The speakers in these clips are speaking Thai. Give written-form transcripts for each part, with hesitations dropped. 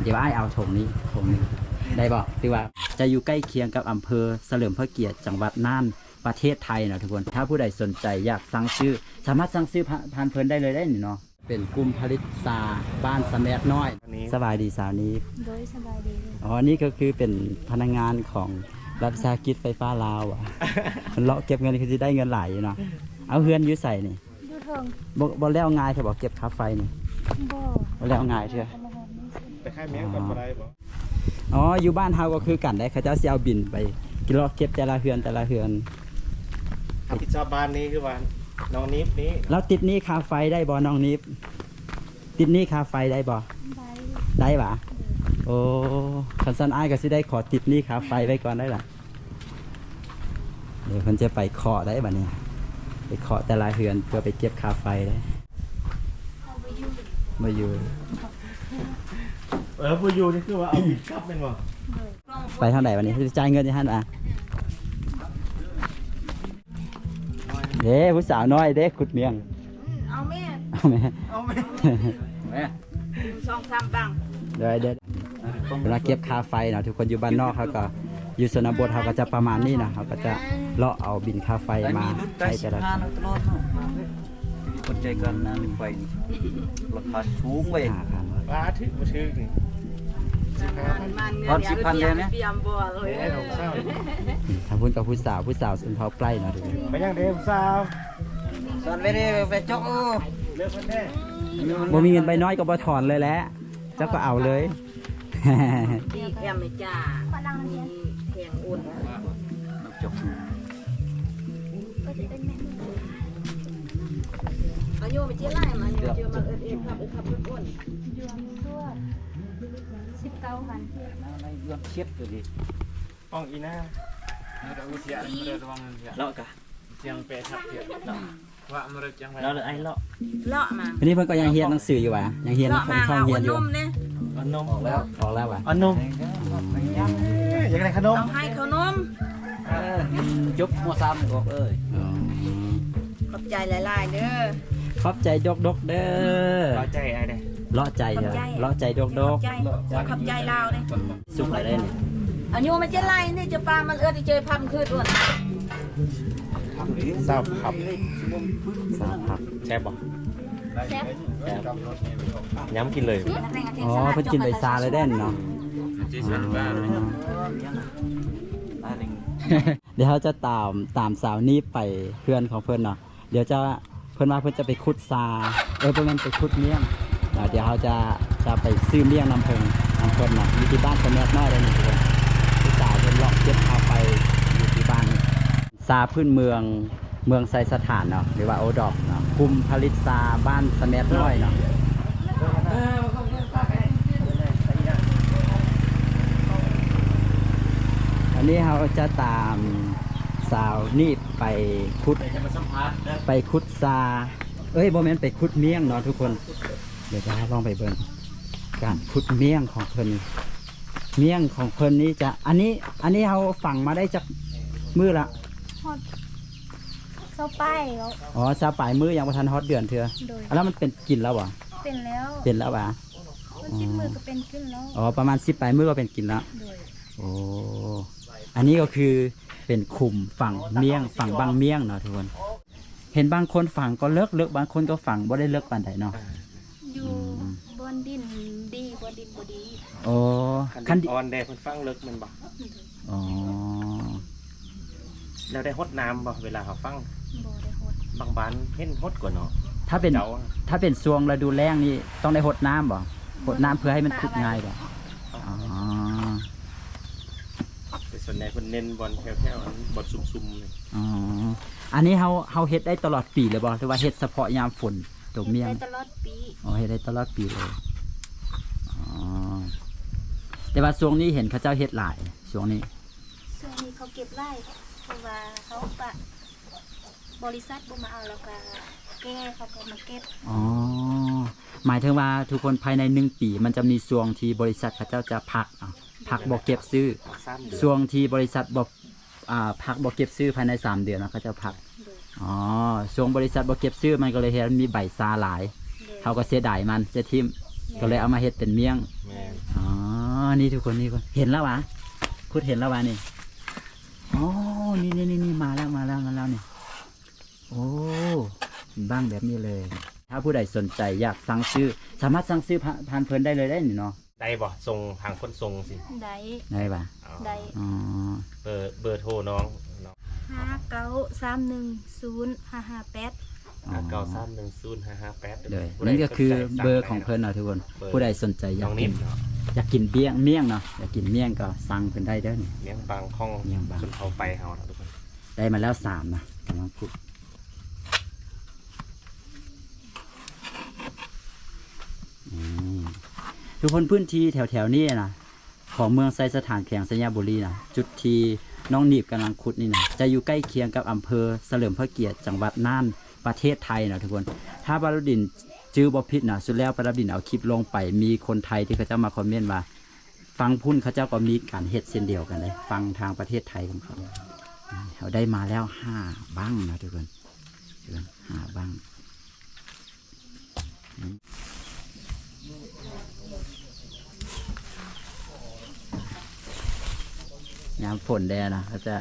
เดี๋ยวไอ้เอาถงนี้ถงนึงได้บ่ที่ว่าจะอยู่ใกล้เคียงกับอำเภอเฉลิมพระเกียรติจังหวัดน่านประเทศไทยนะทุกคนถ้าผู้ใดสนใจอยากสั่งซื้อสามารถสั่งซื้อผ่านเพิ่นได้เลยได้นี่เนาะเป็นกลุ่มผลิตซาบ้านสะแมดน้อยสบายดีสาวนี้ โดยสบายดี อ๋อนี่ก็คือเป็นพนักงานของรัฐวิสาหกิจไฟฟ้าลาวอ่ะ มันเลาะเก็บเงินคือสิได้เงินหลายอยู่เนาะเอาเฮือนอยู่ใส่นี่ อยู่เทิง บ่แล้วง่ายเถอะบอกเก็บค่าไฟนี่ บ่ บ่แล้วง่ายเถอะ ไปค่ายแมงก่อนบ่ได้บ่ อ๋ออยู่บ้านเฮาก็คือกันได้เขาเจ้าสิเอาบินไปเลาะเก็บแต่ละเฮือนรับผิดชอบบ้านนี้คือว่าน้องนิฟนี้ แล้วติดหนี้ค่าไฟได้บ่น้องนิฟติดหนี้ค่าไฟได้บ่ ได้ ได้ปะโอ้คันซั่นอ้ายก็สิได้ขอติดหนี้ค่าไฟไว้ก่อนได้ล่ะเดี๋ยวเพิ่นจะไปเคาะได้บัดนี้ไปเคาะแต่ละเฮือนเพื่อไปเก็บค่าไฟได้มาอยู่ ผู้อยู่นี่คือว่าเอาผิดครับเป็นบ่ ไปเท่าไหร่วันนี้จ่ายเงินที่ท่านอ่ะเด้ผู้สาวน้อยเด้ขุดเมียง เอาแม่ เอาไหม เอาไหม 2-3บัง เดี๋ยวเวลาเก็บค่าไฟเนาะทุกคนอยู่บ้านนอกเขาก็อยู่ชนบทเขาก็จะประมาณนี้นะเขาก็จะเลาะเอาบินค่าไฟมาใช้แต่ละ คนใจกันนะไฟราคาสูงเว้ย ปลาถึกบ่ถึกนี่15,000 ตอน10,000เลยนะ เตรียมบ่เลย แม่ของเศร้า ถ้าพูดกับผู้สาวสุนทรใกล้เนาะทุกคน ไปยังเด้สาว ส่วนเวทีไปจก เลิกเพิ่นแน่ บ่มีเงินใบน้อยก็บ่ถอนเลยแหละเจ้าก็เอาเลย ดีแค่ไม่จ้ามีแพงอุ่น จก เอาโยไปเจียไล่มาโยเจียมาเอ็ดครับอุ่นอยู่ทั่ว19,000 เรื่องเชียดอยู่ดิ ป้องอีน่า เลาะกะ เสียงเปทับเถียงว่ามันเลิกจังไว้ เลาะเลยไอ้เลาะ เลาะมา วันนี้เพิ่นก็ยังเรียนหนังสืออยู่ว่ะยังเรียน เลาะมา เข้า เอา เรียนอยู่ นมเนี่ย เอานม ออกแล้ว ออกแล้วว่ะ เอานมอยากได้ขนม เอาให้เขานม จุ๊บมัวซ้ำออกเอ้ย อ๋อ ขอบใจหลายๆเด้อ ขอบใจดกเด้อ เอาใจไอ้เด้ เลาะใจเหรอเลาะใจดก ขอบใจขอบใจลาวเนี่ย สุกอะไรได้นี่ เอาโยมาเจียไล่นี่จะปลามันที่เจอพัมคืนอุ่น ทราบครับ สามผัก แซ่บบ่ แซ่บ ย้ำกินเลย อ๋อเพิ่นกินใบซาเลยได้นี่เนาะ อันนึง เดี๋ยวเขาจะตามสาวนี้ไปเพื่อนของเพื่อนเนาะเดี๋ยวจะเพื่อนมาเพื่อนจะไปขุดซาเพื่อนไปขุดเมี่ยงเดี๋ยวเขาจะไปซื้อเมี่ยงน้ำเพิ่นเนาะอยู่ที่บ้านสะแมดน้อยเลยนี่ทุกคนผู้สาวเพิ่นเลาะเก็บพาไปอยู่ที่บ้านซาพื้นเมืองไซสถานเนาะหรือว่าโอดอกเนาะกลุ่มผลิตซาบ้านสะแมดน้อยเนาะอันนี้เขาจะตามสาวนี่ไปขุดซาโมเมนต์ไปขุดเมี่ยงเนาะทุกคนเดี๋ยวจะลองไปเบิ่งการขุดเมี่ยงของเพิ่นเมี่ยงของเพิ่นนี้จะอันนี้เขาฝังมาได้จากมือละ เข้าไปแล้ว อ๋อซาปลายมือยังบ่ทันฮอดเดือนเถื่อ โดย แล้วมันเป็นกลิ่นแล้วบ่ เป็นแล้ว เป็นแล้วบ่ มันชิดมือก็เป็นขึ้นแล้ว อ๋อประมาณ10ปลายมือก็เป็นกลิ่นแล้ว โดย โอ้อันนี้ก็คือเป็นขุมฝั่งเมี่ยงฝั่งบางเมี่ยงเนาะทุกคนเห็นบางคนฝั่งก็เลิกบางคนก็ฝั่งบ่ได้เลิกปานใดเนาะ อยู่บนดินดีบนดินบ่ดี โอ้ คั คั น น ดิ ดิ ออนเดย์เพิ่นฟังเลิกมันบ่ อ๋อ แล้วได้ฮดน้ำบ่เวลาเขาฟัง บ่ได้หด บางบ้านเห็นฮดกว่าเนาะ ถ้าเป็น เจ้า ช่วงฤดูแล้งนี่ต้องได้หดน้ำบ่หดน้ำเพื่อให้มันขุดง่ายบ่อ๋อ แต่ส่วนใหญ่เพิ่นเน้นบอลแถวๆอันบอลซุ่มๆเลย อ๋ออันนี้เฮาเฮ็ดได้ตลอดปีเลยบ่หรือว่าเฮ็ดเฉพาะยามฝนตกเมี่ยง ได้ตลอดปี อ๋อเฮ็ดได้ตลอดปีเลยอ๋อแต่ว่าช่วงนี้เห็นเขาเจ้าเฮ็ดหลายช่วงนี้ ส่วนนี้เขาเก็บไร่เพราะว่าเขาปะบริษัทบ่มาเอาแล้วก็แก้เขาก็มาเก็บ อ๋อหมายถึงว่าทุกคนภายใน1 ปีมันจะมีช่วงที่บริษัทเขาเจ้าจะพักพักบ่เก็บซื้อ 3เดือน ช่วงที่บริษัทบ่พักบ่เก็บซื้อภายใน3 เดือนนะเขาจะพัก โดย อ๋อช่วงบริษัทบ่เก็บซื้อมันก็เลยเฮ็ดให้มันมีใบซาหลาย โดย เขาก็เสียดายมันเสียทิ่มก็เลยเอามาเฮ็ดเป็นเมี่ยง แม่น อ๋อ นี่ทุกคนนี่คนเห็นแล้ววะคุดเห็นแล้ววะนี่อ๋อนี่มาแล้วนี่โอ้บ้างแบบนี้เลย ถ้าผู้ใดสนใจอยากสั่งซื้อสามารถสั่งซื้อผ่านเพิ่นได้เลยได้นี่เนาะ ได้บ่ส่งทางคนส่งสิ ได้ ได้ปะ อ๋อ ได้ อ๋อ เบอร์โทรน้อง 59310558 9310558 เลยนี่ก็คือเบอร์ของเพิ่นเนาะทุกคนผู้ใดสนใจอ น้ ยา อก ง กิ นิ น ดเนาะ อยากกินเมี่ยงเนาะอยากกินเมี่ยงก็สั่งเพิ่นได้เด้อนี่ เลี้ยงบางข้อง เลี้ยงบาง สุดเขาไปเฮานะทุกคน ได้มาแล้ว3นะกำลังพูดทุกคนพื้นที่แถวๆนี้นะของเมืองไซสถานแขวงสัญญาบุรีนะจุดที่น้องหนีบกำลังขุดนี่นะจะอยู่ใกล้เคียงกับอำเภอเฉลิมพระเกียรติจังหวัดน่านประเทศไทยนะทุกคน ถ้าบารดินจื้อบ่ผิดนะสุดแล้วบารดินเอาคลิปลงไปมีคนไทยที่เขาเจ้ามาคอมเมนต์ว่าฟังพุ่นเขาเจ้าก็มีการเฮ็ดเช่นเดียวกันเลยฟังทางประเทศไทยของเขาเขาได้มาแล้ว5บ้างนะทุกคน5บ้างยามฝนแดดนะเขาจะ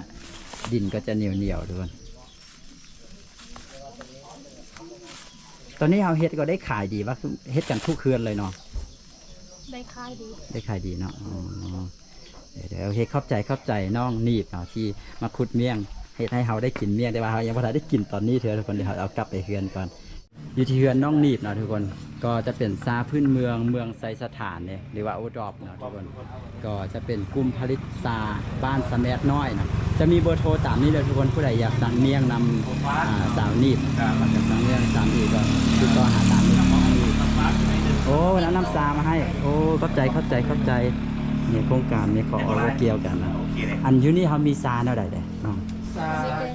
ดินก็จะเหนียวทุกคนตอนนี้เราเฮ็ดก็ได้ขายดีว่าเฮ็ดกันทุกคืนเลยเนาะ ได้ขายดี ได้ขายดีเนาะอ๋อเดี๋ยวโอเคเข้าใจน้องนีบเนาะที่มาขุดเมี่ยงเฮ็ดให้เราได้กินเมี่ยงแต่ว่าเรายังบ่ได้กินตอนนี้เถอะทุกคนเดี๋ยวเราเอากลับไปเฮือนก่อนอยู่ที่เฮือนน้องนีบเนาะทุกคนก็จะเป็นซาพื้นเมืองไซสถานเนี่ยหรือว่าโอดอปเนาะทุกคนก็จะเป็นกลุ่มผลิตซาบ้านสะแมดน้อยนะจะมีเบอร์โทรตามนี้เลยทุกคนผู้ใดอยากสั่งเมี่ยงนำสาวนีบอยากสั่งเมี่ยงสาวนีบก็ติดต่อหาตามนี้โอ้แล้วน้ำซามาให้โอ้เข้าใจเนี่ยโครงการเนี่ยขอเกี่ยวกันนะอันอยู่นี่เขามีซาแนวใดเด้น้อง ซา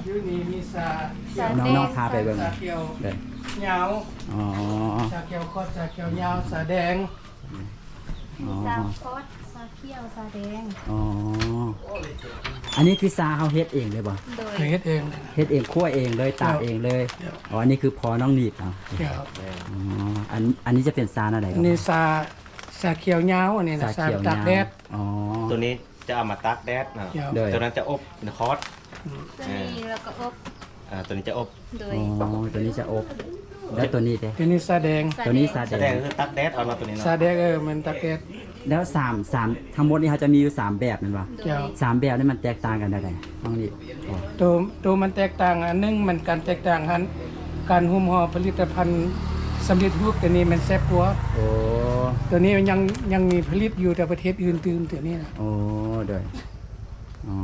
อยู่นี่มีซา น้องพาไปเบิ่ง ซาเขียว เด้อ เหงา อ๋อ ซาเขียวคอดซาเขียวเหงาซาแดง อ๋อ ซาคอสซาเขียวซาแดง อ๋ออันนี้คือซาเขาเฮ็ดเองเลยบ่ โดย เคยเฮ็ดเอง เฮ็ดเองคั่วเองเลยตากเองเลยอ๋ออันนี้คือพอน้องหนีบเนาะ เขียว อ๋ออันนี้จะเป็นซาอะไร อันนี้ซาเขียวเหงาอันนี้ ซา นะซา เขียว ตากแดด อ๋อ ตัวนี้จะเอามาตักแดดนะ เขียว โดย ตัวนั้นจะอบในคอร์ส ตัวนี้แล้วก็อบ ตัวนี้จะอบ โด อ๋ ย อตัวนี้จะอบแล้วตัวนี้เด้ ตัวนี้ซาแดง ตัวนี้ซา แส แด ดง ง คือตักแดดเอามาตัวนี้ ซา เนาะ แดงมันตากแดด แล้ว3ทั้งหมดนี้เขาจะมีอยู่3แบบแม่นบ่ โด เขีย ยว 3แบบนี่มันแตกต่างกันได้ไดน้องหนีบอ๋อ ตัวมันแตกต่างอันหนึงมันการแตกต่างหันการหุ้มห่อผลิตภัณฑ์สำเร็จรูปตัวนี้มันแซ่บกว่า โอ้ ตัวนี้มันยังมีผลิตอยู่แต่ประเทศอื่นตื่นตัวนี้นะ โอ้เด้ออ๋อ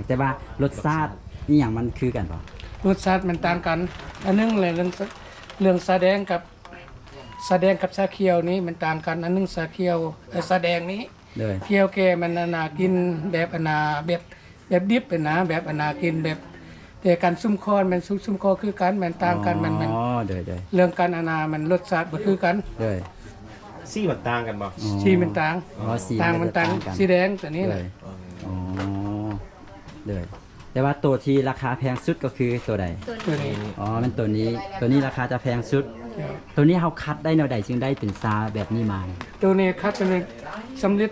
แต่ว่ารสชาตินี่หยังมันคือกันบ่ รสชาติมันต่างกัน อันหนึงเลยเรื่องซาแดงกับซาเขียวนี้มันต่างกัน อันหนึงซาเขียวซาแดงนี้ เด้อ เขียวแก่มันนากินแบบอนาแบบดิบเป็นนะแบบอนากินแบบแต่การซุ่มคอนมันซุ่มคอคือกันมันต่างกันมัน อ๋อเด้อ เรื่องการอนามันรสชาติบ่คือกัน เด้อ ซี่มันต่างกันบ่ อ๋อ สีมันต่าง อ๋อสี ต่างมันต่าง กัน สีแดงตัวนี้ เล นะ ยอ๋อเลยแต่ว่าตัวที่ราคาแพงสุดก็คือตัวใด ตัว นี้ นี้ อ๋อมันตัวนี้ราคาจะแพงสุด ตัวนี้เขาคัดได้แนวใดจึงได้เป็นซาแบบนี้มา ตัวนี้คัดเป็นสำเร็จ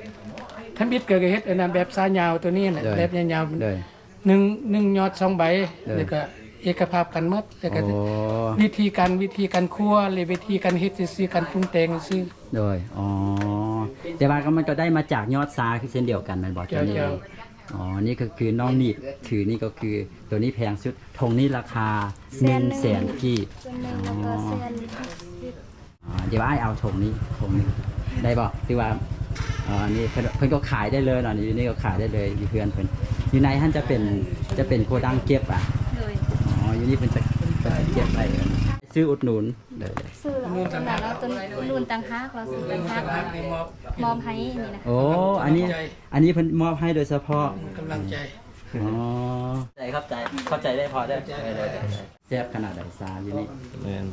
ทำบิดเกิดกับเฮ็ดอันนั้นแบบสายาวตัวนี้แหละ เลย แบบยาวๆ เลย หนึ่งยอด2ใบ เลย แล้วก็เอกภาพกันหมดแล้วก็ โอ้ วิธีการคั่วหรือวิธีการเฮ็ดซื่อๆการปรุงแต่งซื่อ โดยอ๋อแต่ว่าก็มันก็ได้มาจากยอดซาคือเช่นเดียวกันแมันบอกตัวนี้ เจ้า อ๋อนี่ก็คือน้องนีบถือนี่ก็คือตัวนี้แพงสุดธงนี้ราคา100,000กีบ ตัวหนึงแล้วก็เส้น อ๋อเดี๋ยวไอ้ายเอาธงนี้ธงหนึงได้บอกที่ว่าอันนี้เพิ่นก็ขายได้เลยเนาะอยู่นี่ก็ขายได้เลยอยู่เพื่อนเพิ่นอยู่ในท่านจะเป็นโกดังเก็บอ่ะ โดย อ๋ออยู่นี่เป็นจะเก็บไปซื้ออุดหนุนเดี๋ยว ซื้อแล้วตัวนั้นแล้วตัวรุ่นต่างหากเราซื้อต่างหาก ๆนี่มอบ มอบให้นี่นะ โอ้อันนี้เพิ่นมอบให้โดยเฉพาะ กำลังใจ อ๋อเข้าใจได้พอได้แซ่บขนาดไหนซาอยู่นี่ แม่น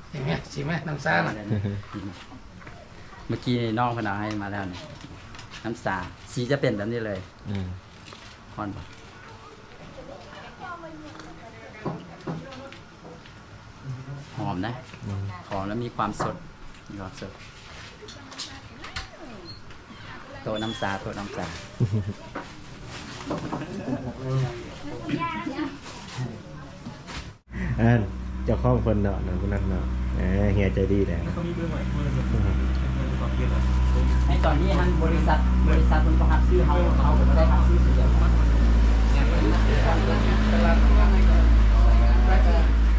เห็นไหมสิไหมน้ำซ่าน่ะ เมื่อกี้น้องเพนเอาให้มาแล้วนี่น้ำซาสีจะเป็นแบบนี้เลยคอนบ่หอมนะหอมแล้วมีความสด โตน้ำสาโตน้ำสา อันเจ้าของเพิ่นเนาะนั่นคนนั้นเนาะเฮียใจดีแหละ ในตอนนี้ฮันบริษัทมันก็หับซื้อเฮาก็บ่ได้หับซื้อเสีย ตลาดก็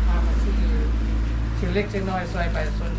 พามาซื้อเล็กน้อยซอยไปส่วน